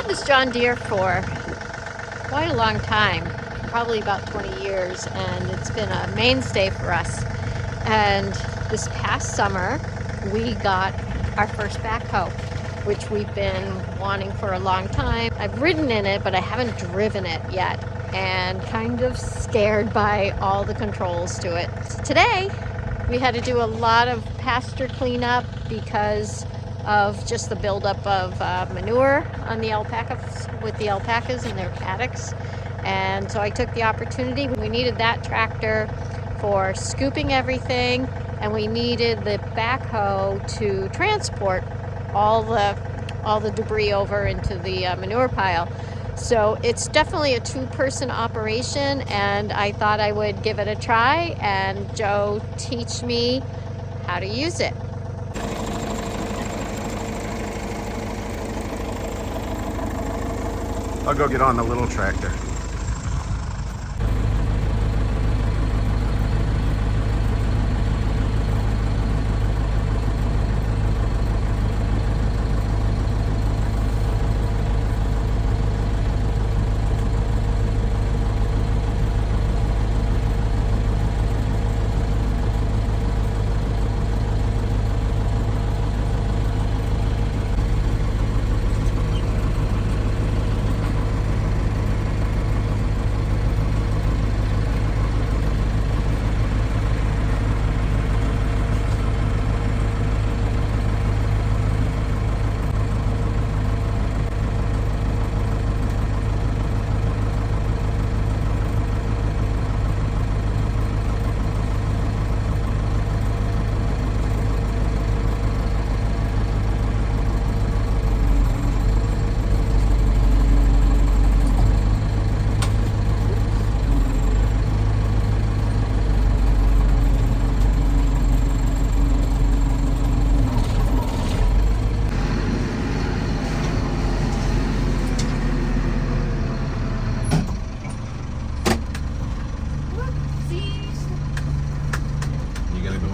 this John Deere for quite a long time, probably about 20 years, and it's been a mainstay for us. And this past summer, we got our first backhoe, which we've been wanting for a long time. I've ridden in it, but I haven't driven it yet, and kind of scared by all the controls to it. Today, we had to do a lot of pasture cleanup because of just the buildup of manure on the alpacas, with the alpacas in their paddocks. And so I took the opportunity. We needed that tractor for scooping everything, and we needed the backhoe to transport all the debris over into the manure pile. So it's definitely a two-person operation, and I thought I would give it a try and Joe teach me how to use it. I'll go get on the little tractor.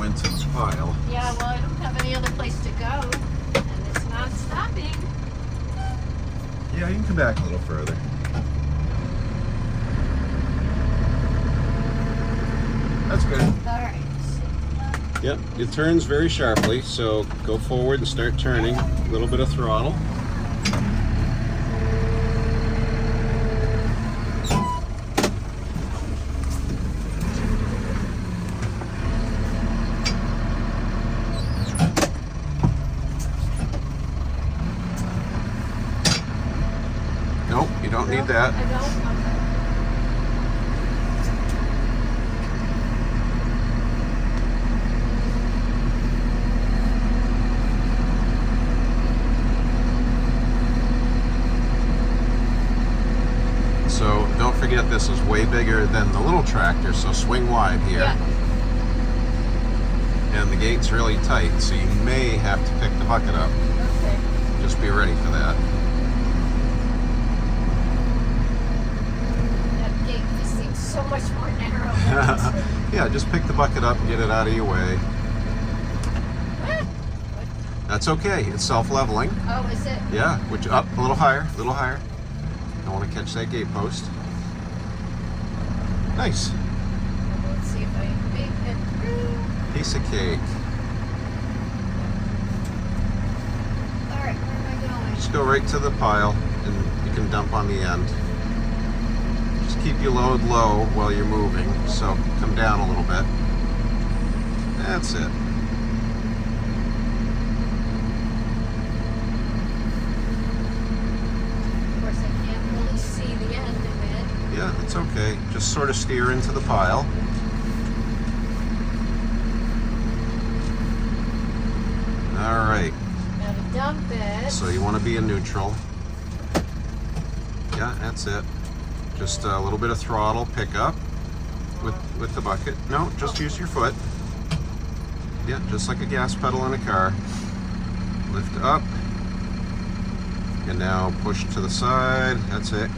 Into the pile. Yeah, well, I don't have any other place to go, and it's not stopping. Yeah, you can come back a little further. That's good. All right. Yep, it turns very sharply, so go forward and start turning. A little bit of throttle. Nope, you don't need that. I don't. So don't forget, this is way bigger than the little tractor, so swing wide here. Yeah. And the gate's really tight, so you may have to pick the bucket up. Okay. Just be ready for that. That gate just seems so much more narrow. Yeah, just pick the bucket up and get it out of your way. That's okay, it's self-leveling. Oh, is it? Yeah, which up a little higher, a little higher. Don't want to catch that gate post. Nice. Let's see if I can make it through. Piece of cake. All right, where am I going? Just go right to the pile and you can dump on the end. Just keep your load low while you're moving, so come down a little bit. That's it. Yeah, it's okay. Just sort of steer into the pile. All right. Gotta dump it. So you want to be in neutral. Yeah, that's it. Just a little bit of throttle, pick up with the bucket. No, just use your foot. Yeah, just like a gas pedal in a car. Lift up. And now push to the side. That's it.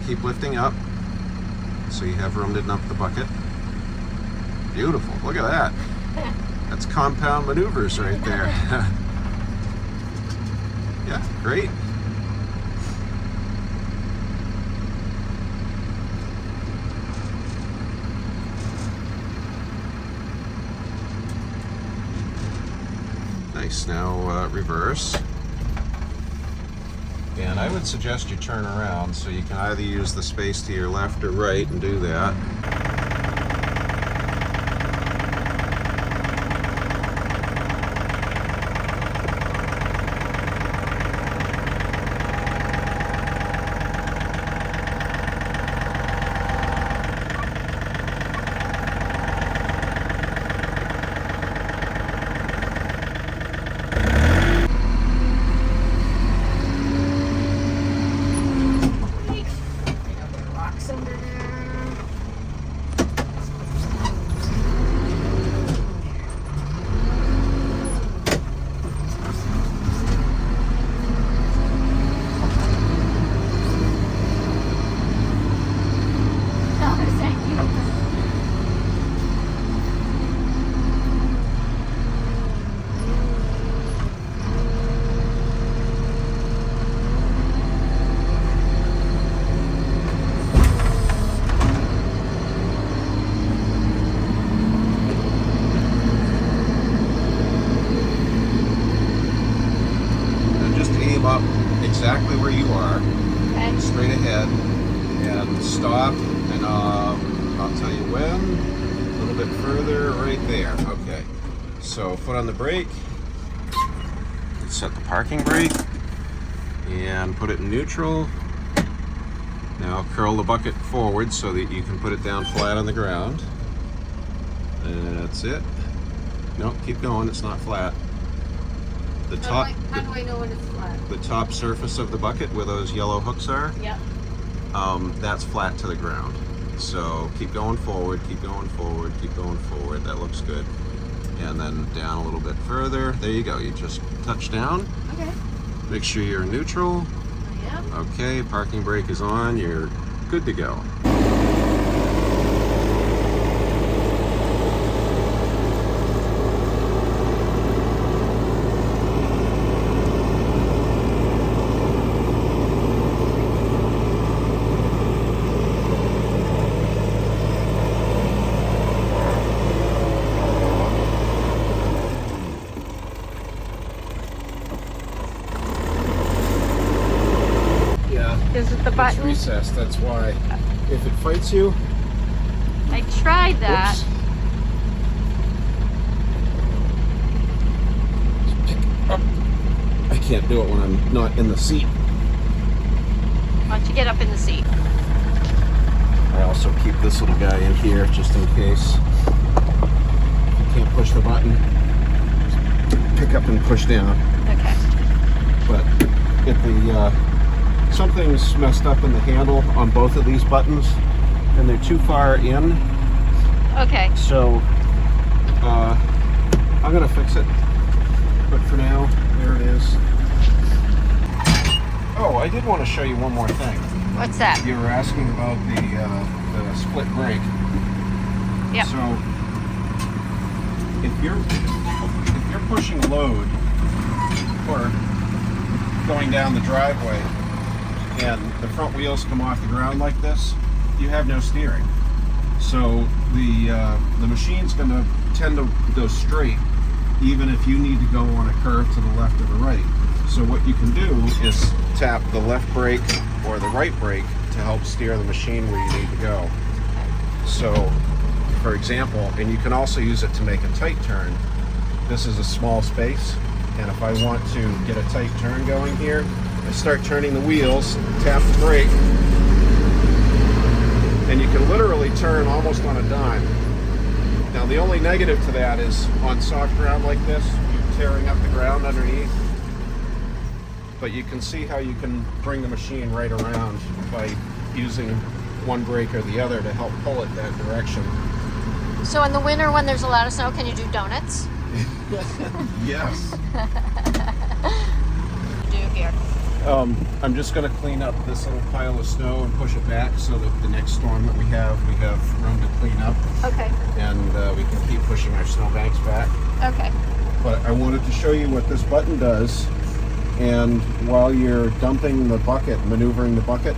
Keep lifting up, so you have room to dump the bucket. Beautiful. Look at that. That's compound maneuvers right there. Yeah, great. Nice. Now reverse. And I would suggest you turn around so you can either use the space to your left or right and do that. Up exactly where you are, Okay. straight ahead, and stop, and I'll tell you when, a little bit further, right there. Okay, so foot on the brake, set the parking brake, and put it in neutral. Now curl the bucket forward so that you can put it down flat on the ground. That's it. No, keep going, it's not flat. The top, How do I know when it's flat? the top surface of the bucket where those yellow hooks are, Yep. that's flat to the ground. So keep going forward, keep going forward, keep going forward. That looks good. And then down a little bit further. There you go. You just touch down. Okay. Make sure you're in neutral. I am. Okay, parking brake is on. You're good to go. Is it the It's button? recessed, that's why. If it fights you, I tried that. oops. Pick up. I can't do it when I'm not in the seat. Why don't you get up in the seat? I also keep this little guy in here just in case. If you can't push the button, just pick up and push down. Okay. But if the something's messed up in the handle on both of these buttons, and they're too far in. Okay. So I'm gonna fix it. But for now, there it is. Oh, I did want to show you one more thing. What's that? You were asking about the split brake. Yep. So if you're pushing load or going down the driveway and the front wheels come off the ground like this, you have no steering. So the machine's going to tend to go straight even if you need to go on a curve to the left or the right. So what you can do is tap the left brake or the right brake to help steer the machine where you need to go. So, for example, and you can also use it to make a tight turn. This is a small space, and if I want to get a tight turn going here, I start turning the wheels, tap the brake, and you can literally turn almost on a dime. Now the only negative to that is on soft ground like this, you're tearing up the ground underneath. But you can see how you can bring the machine right around by using one brake or the other to help pull it that direction. So in the winter when there's a lot of snow, can you do donuts? Yes. Do here. I'm just going to clean up this little pile of snow and push it back so that the next storm that we have room to clean up. Okay. And we can keep pushing our snowbanks back. Okay. But I wanted to show you what this button does. And while you're dumping the bucket, maneuvering the bucket,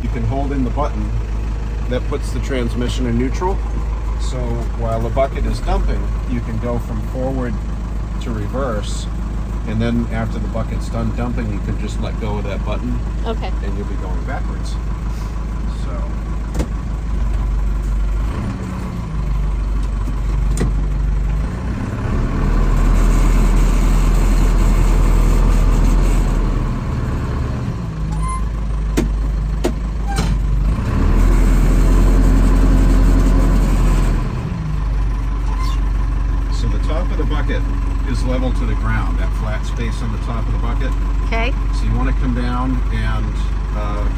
you can hold in the button that puts the transmission in neutral. So while the bucket is dumping, you can go from forward to reverse And then after the bucket's done dumping, you can just let go of that button Okay. and you'll be going backwards. So. So the top of the bucket is level to the ground, that flat space on the top of the bucket. Okay. So you want to come down and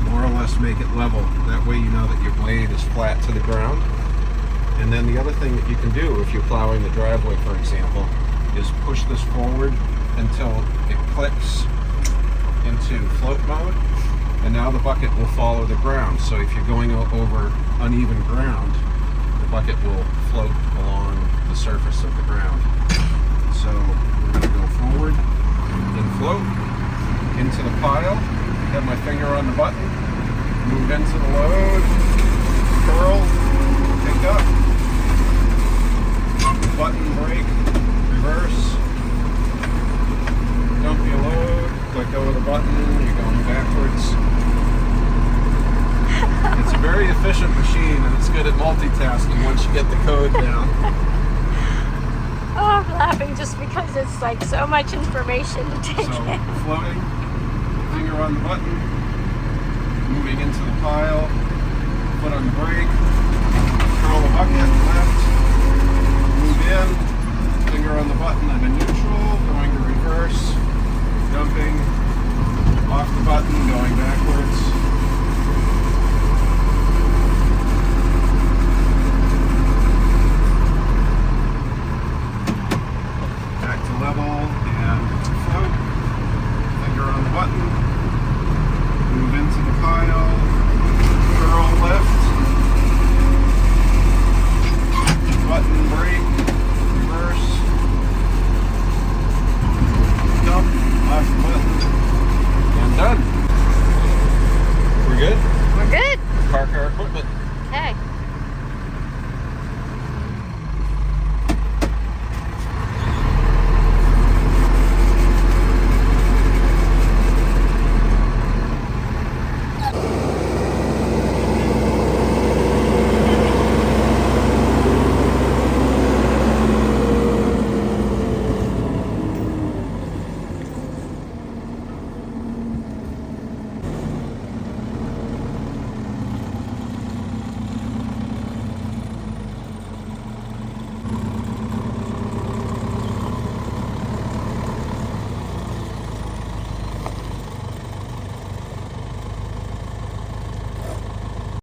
more or less make it level. That way you know that your blade is flat to the ground. And then the other thing that you can do if you're plowing the driveway, for example, is push this forward until it clicks into float mode. And now the bucket will follow the ground. So if you're going over uneven ground, the bucket will float along the surface of the ground. So we're going to go forward and float into the pile. Have my finger on the button. Move into the load. Curl. Pick up. Button, brake. Reverse. Dump your load. Let go of the button. You're going backwards. It's a very efficient machine and it's good at multitasking once you get the code down. Oh, I'm laughing just because it's like so much information to take So in. floating, finger on the button, moving into the pile, foot on the brake, curl the bucket left, move in, finger on the button, I'm in neutral, going to reverse, dumping, off the button, going back.